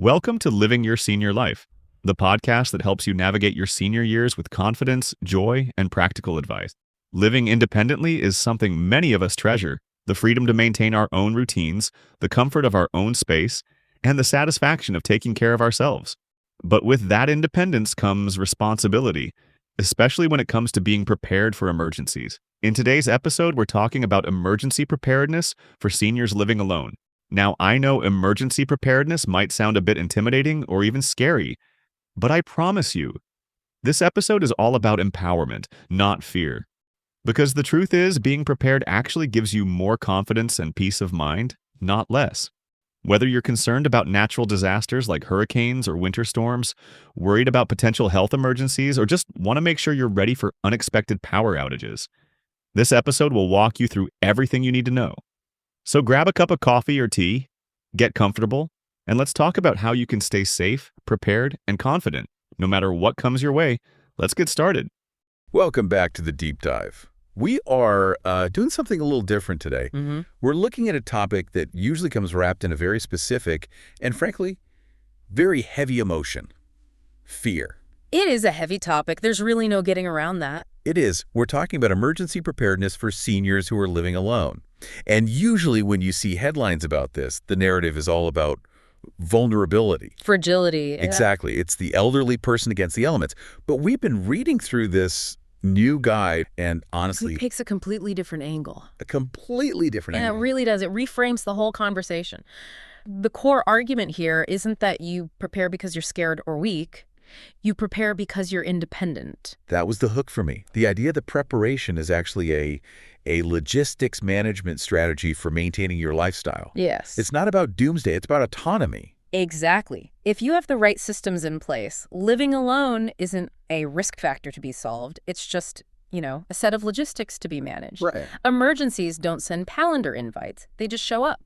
Welcome to Living Your Senior Life, the podcast that helps you navigate your senior years with confidence, joy, and practical advice. Living independently is something many of us treasure: the freedom to maintain our own routines, the comfort of our own space, and the satisfaction of taking care of ourselves. But with that independence comes responsibility, especially when it comes to being prepared for emergencies. In today's episode, we're talking about emergency preparedness for seniors living alone. Now, I know emergency preparedness might sound a bit intimidating or even scary, but I promise you, this episode is all about empowerment, not fear. Because the truth is, being prepared actually gives you more confidence and peace of mind, not less. Whether you're concerned about natural disasters like hurricanes or winter storms, worried about potential health emergencies, or just want to make sure you're ready for unexpected power outages, this episode will walk you through everything you need to know. So grab a cup of coffee or tea, get comfortable, and let's talk about how you can stay safe, prepared, and confident, no matter what comes your way. Let's get started. Welcome back to the Deep Dive. We are doing something a little different today. We're looking at a topic that usually comes wrapped in a very specific and, frankly, very heavy emotion: fear. It is a heavy topic. There's really no getting around that. It is. We're talking about emergency preparedness for seniors who are living alone. And usually when you see headlines about this, the narrative is all about vulnerability. Fragility. Exactly. It's the elderly person against the elements. But we've been reading through this new guide, and honestly, It takes a completely different angle. a completely different Yeah, it angle. really does. It reframes the whole conversation. The core argument here isn't that you prepare because you're scared or weak. You prepare because you're independent. That was the hook for me. The idea that preparation is actually a logistics management strategy for maintaining your lifestyle. Yes. It's not about doomsday, it's about autonomy. Exactly. If you have the right systems in place, living alone isn't a risk factor to be solved. It's just, a set of logistics to be managed. Right. Emergencies don't send calendar invites. They just show up.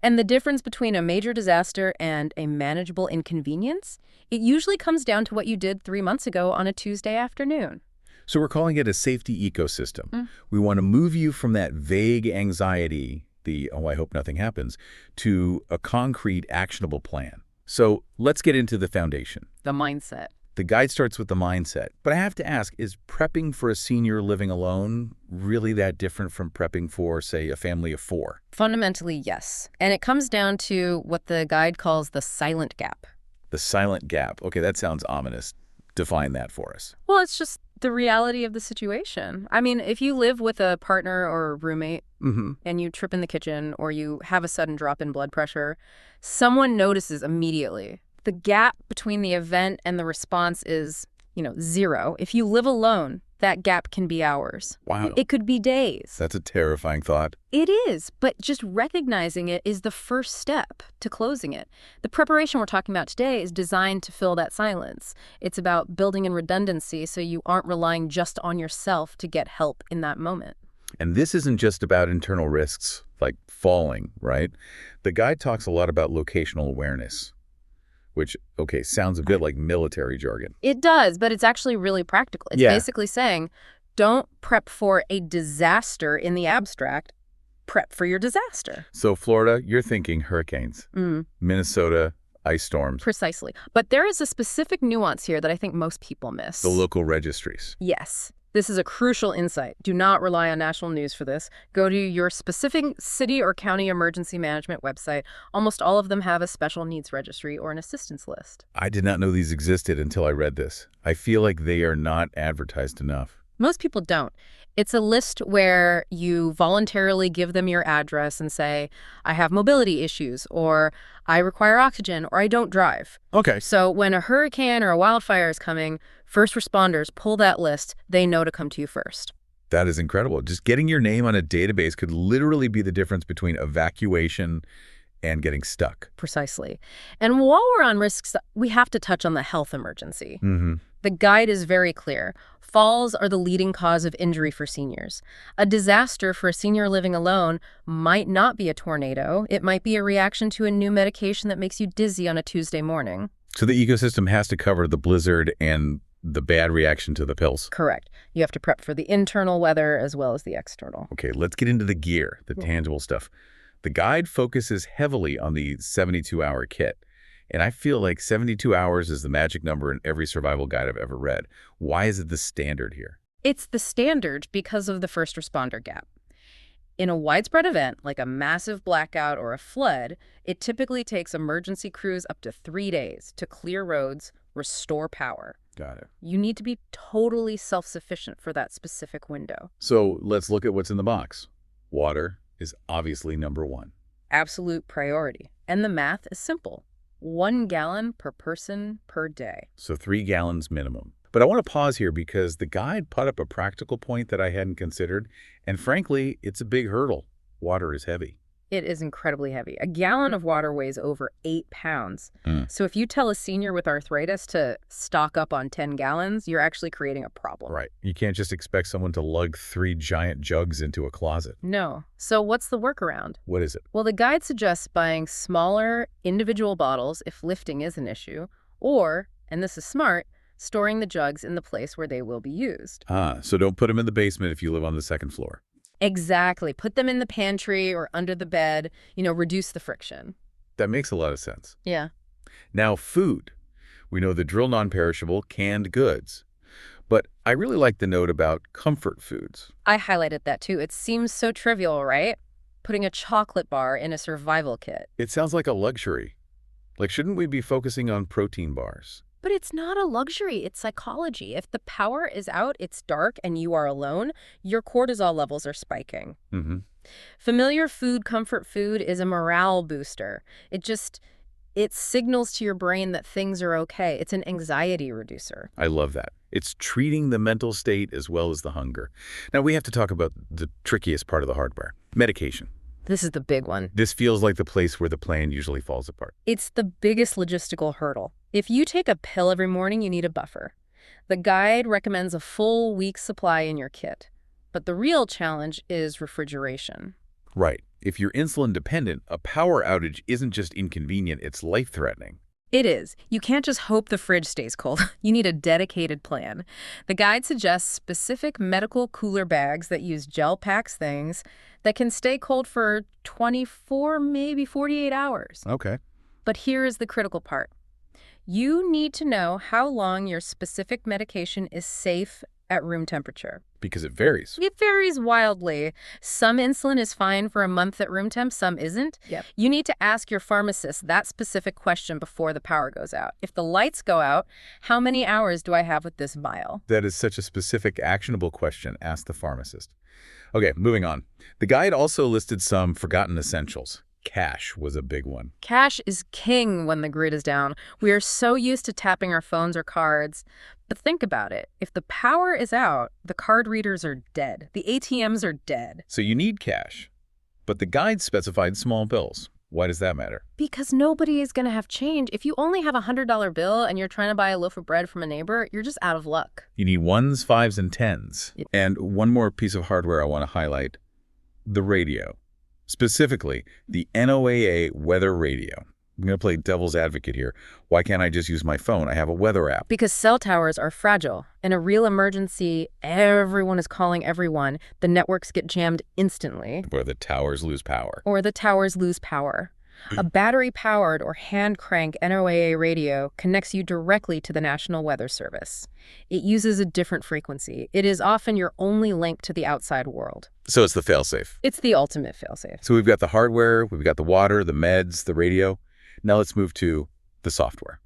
And the difference between a major disaster and a manageable inconvenience, it usually comes down to what you did 3 months ago on a Tuesday afternoon. So we're calling it a safety ecosystem. We want to move you from that vague anxiety, I hope nothing happens, to a concrete, actionable plan. So let's get into the foundation. The mindset. The guide starts with the mindset. But I have to ask, is prepping for a senior living alone really that different from prepping for, say, a family of 4? Fundamentally, yes. And it comes down to what the guide calls the silent gap. The silent gap. Okay, that sounds ominous. Define that for us. Well, it's just the reality of the situation. I mean, if you live with a partner or a roommate and you trip in the kitchen or you have a sudden drop in blood pressure, someone notices immediately. The gap between the event and the response is, 0. If you live alone, that gap can be hours. Wow. It could be days. That's a terrifying thought. It is, but just recognizing it is the first step to closing it. The preparation we're talking about today is designed to fill that silence. It's about building in redundancy so you aren't relying just on yourself to get help in that moment. And this isn't just about internal risks like falling, right? The guide talks a lot about locational awareness, which, sounds a bit like military jargon. It does, but it's actually really practical. It's basically saying, don't prep for a disaster in the abstract, prep for your disaster. So Florida, you're thinking hurricanes. Minnesota, ice storms. Precisely. But there is a specific nuance here that I think most people miss. The local registries. Yes. This is a crucial insight. Do not rely on national news for this. Go to your specific city or county emergency management website. Almost all of them have a special needs registry or an assistance list. I did not know these existed until I read this. I feel like they are not advertised enough. Most people don't. It's a list where you voluntarily give them your address and say, I have mobility issues, or I require oxygen, or I don't drive. Okay. So when a hurricane or a wildfire is coming, first responders pull that list. They know to come to you first. That is incredible. Just getting your name on a database could literally be the difference between evacuation and getting stuck. Precisely. And while we're on risks, we have to touch on the health emergency. The guide is very clear. Falls are the leading cause of injury for seniors. A disaster for a senior living alone might not be a tornado. It might be a reaction to a new medication that makes you dizzy on a Tuesday morning. So the ecosystem has to cover the blizzard and the bad reaction to the pills. Correct. You have to prep for the internal weather as well as the external. Okay, let's get into the gear, the tangible stuff. The guide focuses heavily on the 72-hour kit. And I feel like 72 hours is the magic number in every survival guide I've ever read. Why is it the standard here? It's the standard because of the first responder gap. In a widespread event, like a massive blackout or a flood, it typically takes emergency crews up to 3 days to clear roads, restore power. Got it. You need to be totally self-sufficient for that specific window. So let's look at what's in the box. Water is obviously number one. Absolute priority. And the math is simple. 1 gallon per person per day. So 3 gallons minimum. But I want to pause here because the guide put up a practical point that I hadn't considered. And frankly, it's a big hurdle. Water is heavy. It is incredibly heavy. A gallon of water weighs over 8 pounds. So if you tell a senior with arthritis to stock up on 10 gallons, you're actually creating a problem. Right. You can't just expect someone to lug 3 giant jugs into a closet. No. So what's the workaround? What is it? Well, the guide suggests buying smaller individual bottles if lifting is an issue, or, and this is smart, storing the jugs in the place where they will be used. So don't put them in the basement if you live on the second floor. Exactly. Put them in the pantry or under the bed, reduce the friction. That makes a lot of sense. Yeah. Now, food. We know the drill non-perishable, canned goods. But I really like the note about comfort foods. I highlighted that too. It seems so trivial, right? Putting a chocolate bar in a survival kit. It sounds like a luxury. Like, shouldn't we be focusing on protein bars? But it's not a luxury, it's psychology. If the power is out, it's dark, and you are alone, your cortisol levels are spiking. Familiar food, comfort food, is a morale booster. It signals to your brain that things are okay. It's an anxiety reducer. I love that. It's treating the mental state as well as the hunger. Now, we have to talk about the trickiest part of the hardware, medication. This is the big one. This feels like the place where the plan usually falls apart. It's the biggest logistical hurdle. If you take a pill every morning, you need a buffer. The guide recommends a full week's supply in your kit. But the real challenge is refrigeration. Right. If you're insulin dependent, a power outage isn't just inconvenient, it's life-threatening. It is. You can't just hope the fridge stays cold. You need a dedicated plan. The guide suggests specific medical cooler bags that use gel packs things that can stay cold for 24, maybe 48 hours. Okay. But here is the critical part. You need to know how long your specific medication is safe at room temperature. Because it varies. It varies wildly. Some insulin is fine for a month at room temp, some isn't. Yep. You need to ask your pharmacist that specific question before the power goes out. If the lights go out, how many hours do I have with this vial? That is such a specific, actionable question. Ask the pharmacist. Okay, moving on. The guide also listed some forgotten essentials. Cash was a big one. Cash is king when the grid is down. We are so used to tapping our phones or cards. But think about it. If the power is out, the card readers are dead. The ATMs are dead. So you need cash. But the guide specified small bills. Why does that matter? Because nobody is going to have change. If you only have a $100 bill and you're trying to buy a loaf of bread from a neighbor, you're just out of luck. You need ones, fives, and tens. Yep. And one more piece of hardware I want to highlight. The radio. Specifically, the NOAA weather radio. I'm going to play devil's advocate here. Why can't I just use my phone? I have a weather app. Because cell towers are fragile. In a real emergency, everyone is calling everyone. The networks get jammed instantly. Where the towers lose power. Or the towers lose power. A battery-powered or hand-crank NOAA radio connects you directly to the National Weather Service. It uses a different frequency. It is often your only link to the outside world. So it's the failsafe. It's the ultimate failsafe. So we've got the hardware, we've got the water, the meds, the radio. Now let's move to the software.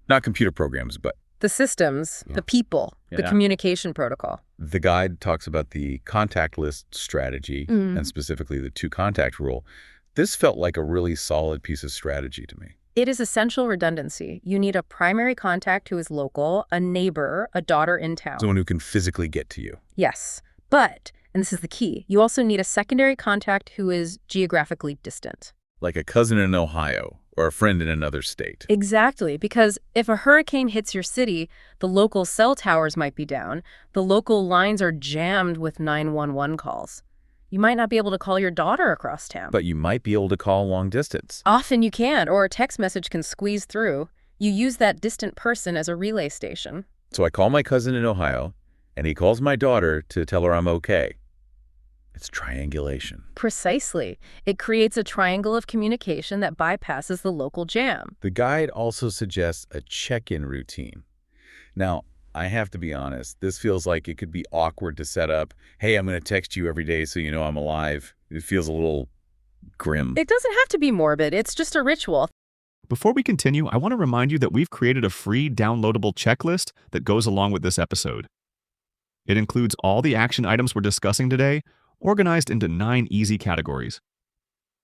Not computer programs, but The systems, Yeah. the people, the Yeah. communication protocol. the guide talks about the contact list strategy and specifically the two-contact rule. This felt like a really solid piece of strategy to me. It is essential redundancy. You need a primary contact who is local, a neighbor, a daughter in town. Someone who can physically get to you. Yes, but, and this is the key, you also need a secondary contact who is geographically distant. Like a cousin in Ohio or a friend in another state. Exactly, because if a hurricane hits your city, the local cell towers might be down. The local lines are jammed with 911 calls. You might not be able to call your daughter across town. But you might be able to call long distance. Often you can, or a text message can squeeze through. You use that distant person as a relay station. So I call my cousin in Ohio, and he calls my daughter to tell her I'm okay. It's triangulation. Precisely. It creates a triangle of communication that bypasses the local jam. The guide also suggests a check-in routine. Now, I have to be honest, this feels like it could be awkward to set up. Hey, I'm going to text you every day so you know I'm alive. It feels a little grim. It doesn't have to be morbid. It's just a ritual. Before we continue, I want to remind you that we've created a free downloadable checklist that goes along with this episode. It includes all the action items we're discussing today, organized into 9 easy categories.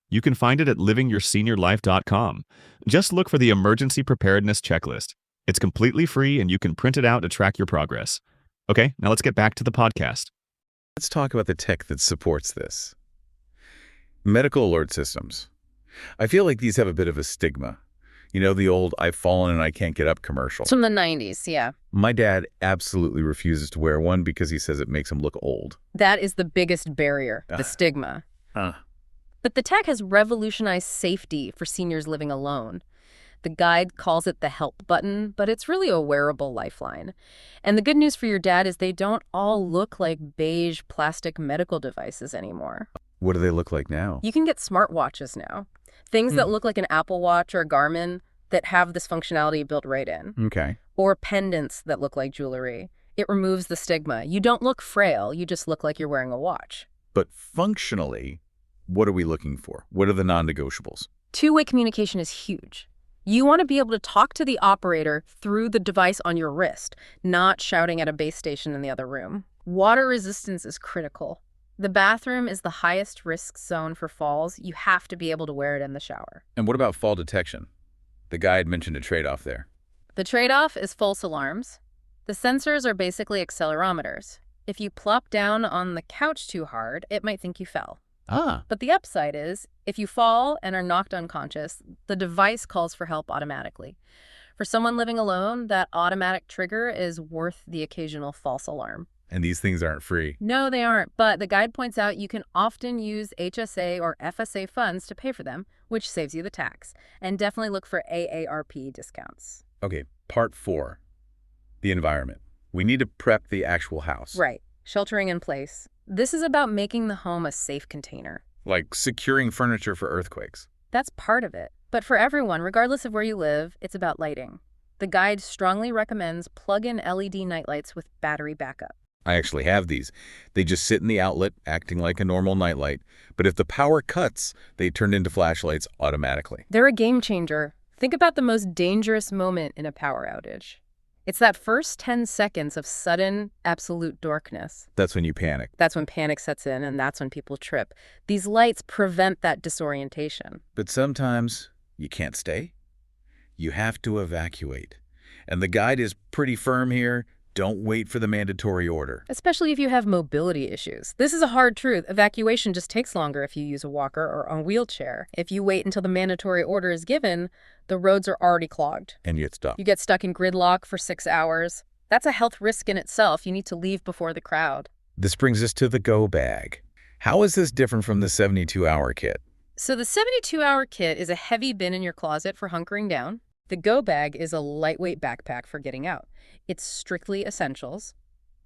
You can find it at livingyourSeniorLife.com. Just look for the Emergency Preparedness Checklist. It's completely free and you can print it out to track your progress. Okay, now let's get back to the podcast. Let's talk about the tech that supports this. Medical alert systems. I feel like these have a bit of a stigma. You know, the old "I've fallen and I can't get up" commercial. It's from the 90s, yeah. My dad absolutely refuses to wear one because he says it makes him look old. That is the biggest barrier, the stigma. But the tech has revolutionized safety for seniors living alone. The guide calls it the help button, but it's really a wearable lifeline. And the good news for your dad is they don't all look like beige plastic medical devices anymore. What do they look like now? You can get smartwatches now. Things that look like an Apple Watch or a Garmin that have this functionality built right in. Okay. Or pendants that look like jewelry. It removes the stigma. You don't look frail, you just look like you're wearing a watch. But functionally, what are we looking for? What are the non-negotiables? Two-way communication is huge. You want to be able to talk to the operator through the device on your wrist, not shouting at a base station in the other room. Water resistance is critical. The bathroom is the highest risk zone for falls. You have to be able to wear it in the shower. And what about fall detection? The guide mentioned a trade-off there. The trade-off is false alarms. The sensors are basically accelerometers. If you plop down on the couch too hard, it might think you fell. But the upside is, if you fall and are knocked unconscious, the device calls for help automatically. For someone living alone, that automatic trigger is worth the occasional false alarm. And these things aren't free. No, they aren't. But the guide points out you can often use HSA or FSA funds to pay for them, which saves you the tax. And definitely look for AARP discounts. Okay, part 4, the environment. We need to prep the actual house. Right. Sheltering in place. This is about making the home a safe container. Like securing furniture for earthquakes. That's part of it. But for everyone, regardless of where you live, it's about lighting. The guide strongly recommends plug-in LED nightlights with battery backup. I actually have these. They just sit in the outlet, acting like a normal nightlight. But if the power cuts, they turn into flashlights automatically. They're a game changer. Think about the most dangerous moment in a power outage. It's that first 10 seconds of sudden, absolute darkness. That's when you panic. That's when panic sets in, and that's when people trip. These lights prevent that disorientation. But sometimes you can't stay. You have to evacuate. And the guide is pretty firm here. Don't wait for the mandatory order. Especially if you have mobility issues. This is a hard truth. Evacuation just takes longer if you use a walker or a wheelchair. If you wait until the mandatory order is given, the roads are already clogged. And you get stuck. You get stuck in gridlock for 6 hours. That's a health risk in itself. You need to leave before the crowd. This brings us to the go bag. How is this different from the 72-hour kit? So the 72-hour kit is a heavy bin in your closet for hunkering down. The go bag is a lightweight backpack for getting out. It's strictly essentials: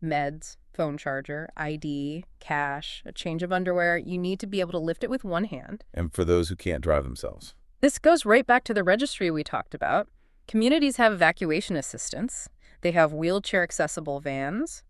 meds, phone charger, ID, cash, a change of underwear. You need to be able to lift it with one hand. And for those who can't drive themselves. This goes right back to the registry we talked about. Communities have evacuation assistance. They have wheelchair-accessible vans.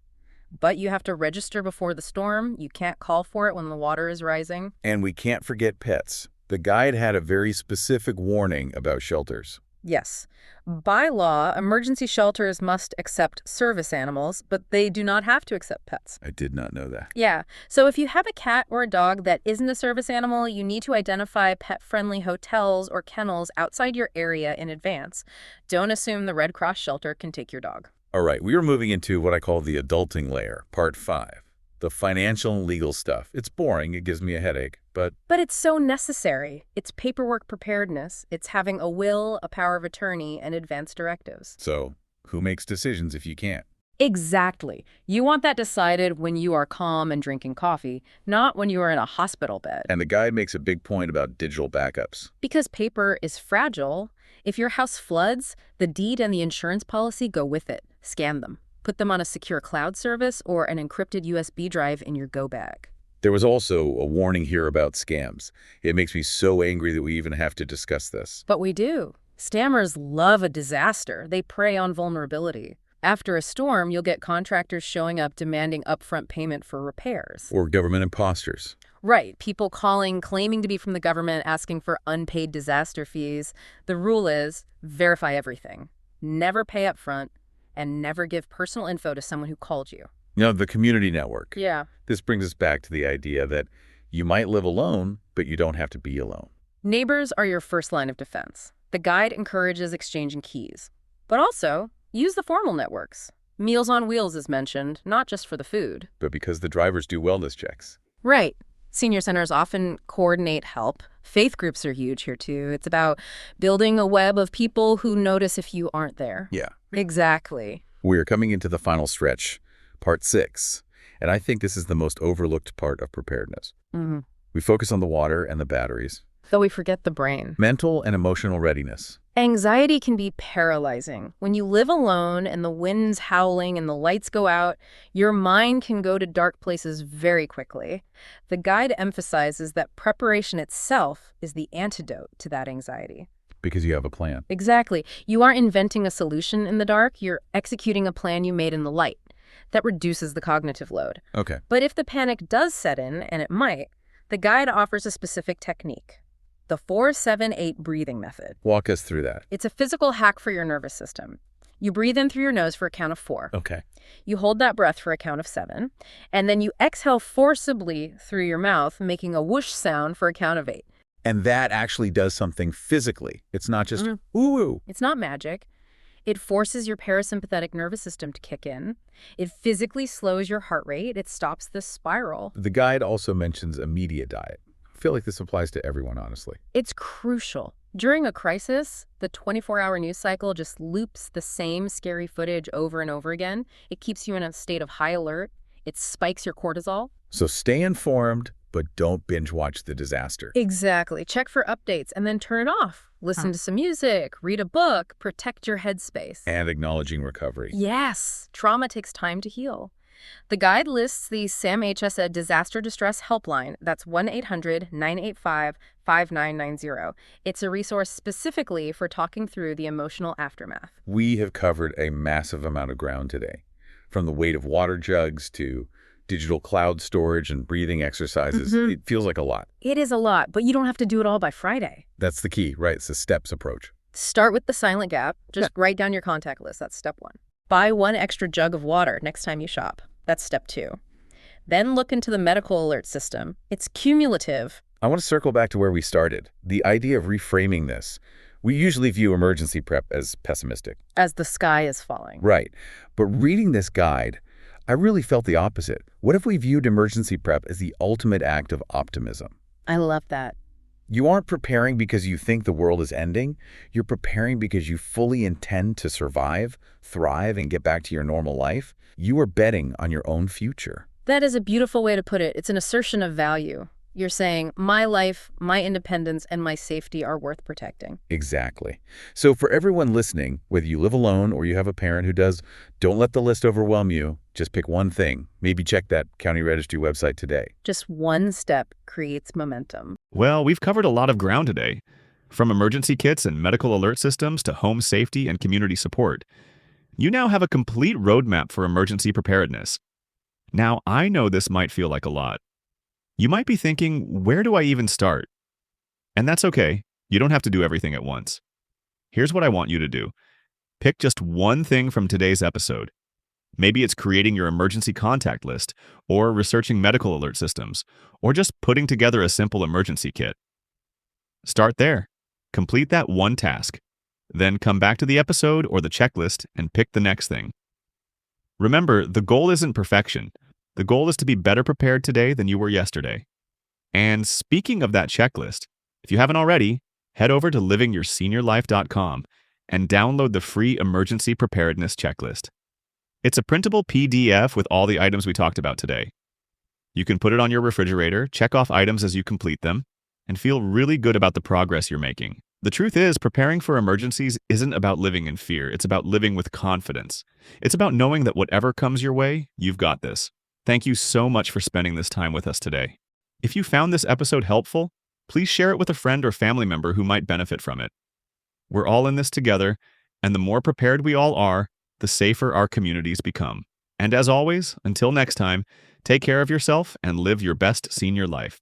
But you have to register before the storm. You can't call for it when the water is rising. And we can't forget pets. The guide had a very specific warning about shelters. Yes. By law, emergency shelters must accept service animals, but they do not have to accept pets. I did not know that. Yeah. So if you have a cat or a dog that isn't a service animal, you need to identify pet-friendly hotels or kennels outside your area in advance. Don't assume the Red Cross shelter can take your dog. All right, we are moving into what I call the adulting layer, part 5. The financial and legal stuff. It's boring, it gives me a headache, but it's so necessary. It's paperwork preparedness. It's having a will, a power of attorney, and advance directives. So, who makes decisions if you can't? Exactly. You want that decided when you are calm and drinking coffee, not when you are in a hospital bed. And the guide makes a big point about digital backups. Because paper is fragile. If your house floods, the deed and the insurance policy go with it. Scan them. Put them on a secure cloud service or an encrypted USB drive in your go bag. There was also a warning here about scams. It makes me so angry that we even have to discuss this. But we do. Scammers love a disaster. They prey on vulnerability. After a storm, you'll get contractors showing up demanding upfront payment for repairs. Or government imposters. Right. People calling, claiming to be from the government, asking for unpaid disaster fees. The rule is verify everything. Never pay up front, and never give personal info to someone who called you. You know, the community network. Yeah. This brings us back to the idea that you might live alone, but you don't have to be alone. Neighbors are your first line of defense. The guide encourages exchanging keys. But also, use the formal networks. Meals on Wheels is mentioned, not just for the food. But because the drivers do wellness checks. Right. Senior centers often coordinate help. Faith groups are huge here, too. It's about building a web of people who notice if you aren't there. Yeah. Exactly. We're coming into the final stretch, part 6. And I think this is the most overlooked part of preparedness. We focus on the water and the batteries. Though we forget the brain. Mental and emotional readiness. Anxiety can be paralyzing. When you live alone and the wind's howling and the lights go out, your mind can go to dark places very quickly. The guide emphasizes that preparation itself is the antidote to that anxiety. Because you have a plan. Exactly. You aren't inventing a solution in the dark, you're executing a plan you made in the light. That reduces the cognitive load. Okay. But if the panic does set in, and it might, the guide offers a specific technique. The 4-7-8 breathing method. Walk us through that. It's a physical hack for your nervous system. You breathe in through your nose for a count of 4. Okay. You hold that breath for a count of 7. And then you exhale forcibly through your mouth, making a whoosh sound for a count of 8. And that actually does something physically. It's not just ooh. It's not magic. It forces your parasympathetic nervous system to kick in. It physically slows your heart rate. It stops the spiral. The guide also mentions a media diet. I feel like this applies to everyone, honestly. It's crucial. During a crisis, the 24-hour news cycle just loops the same scary footage over and over again. It keeps you in a state of high alert. It spikes your cortisol. So stay informed, but don't binge watch the disaster. Exactly. Check for updates and then turn it off. Listen to some music, read a book, protect your headspace. And acknowledging recovery. Yes. Trauma takes time to heal. The guide lists the SAMHSA Disaster Distress Helpline. That's 1-800-985-5990. It's a resource specifically for talking through the emotional aftermath. We have covered a massive amount of ground today, from the weight of water jugs to digital cloud storage and breathing exercises. It feels like a lot. It is a lot, but you don't have to do it all by Friday. That's the key, right? It's a steps approach. Start with the silent gap. Just write down your contact list. That's step 1. Buy 1 extra jug of water next time you shop. That's step 2. Then look into the medical alert system. It's cumulative. I want to circle back to where we started. The idea of reframing this. We usually view emergency prep as pessimistic. As the sky is falling. Right. But reading this guide, I really felt the opposite. What if we viewed emergency prep as the ultimate act of optimism? I love that. You aren't preparing because you think the world is ending. You're preparing because you fully intend to survive, thrive, and get back to your normal life. You are betting on your own future. That is a beautiful way to put it. It's an assertion of value. You're saying, my life, my independence, and my safety are worth protecting. Exactly. So for everyone listening, whether you live alone or you have a parent who does, don't let the list overwhelm you. Just pick one thing. Maybe check that county registry website today. Just one step creates momentum. Well, we've covered a lot of ground today, from emergency kits and medical alert systems to home safety and community support. You now have a complete roadmap for emergency preparedness. Now, I know this might feel like a lot. You might be thinking, where do I even start? And that's okay. You don't have to do everything at once. Here's what I want you to do. Pick just one thing from today's episode. Maybe it's creating your emergency contact list, or researching medical alert systems, or just putting together a simple emergency kit. Start there. Complete that one task. Then come back to the episode or the checklist and pick the next thing. Remember, the goal isn't perfection. The goal is to be better prepared today than you were yesterday. And speaking of that checklist, if you haven't already, head over to livingyourSeniorLife.com and download the free Emergency Preparedness Checklist. It's a printable PDF with all the items we talked about today. You can put it on your refrigerator, check off items as you complete them, and feel really good about the progress you're making. The truth is, preparing for emergencies isn't about living in fear. It's about living with confidence. It's about knowing that whatever comes your way, you've got this. Thank you so much for spending this time with us today. If you found this episode helpful, please share it with a friend or family member who might benefit from it. We're all in this together, and the more prepared we all are, the safer our communities become. And as always, until next time, take care of yourself and live your best senior life.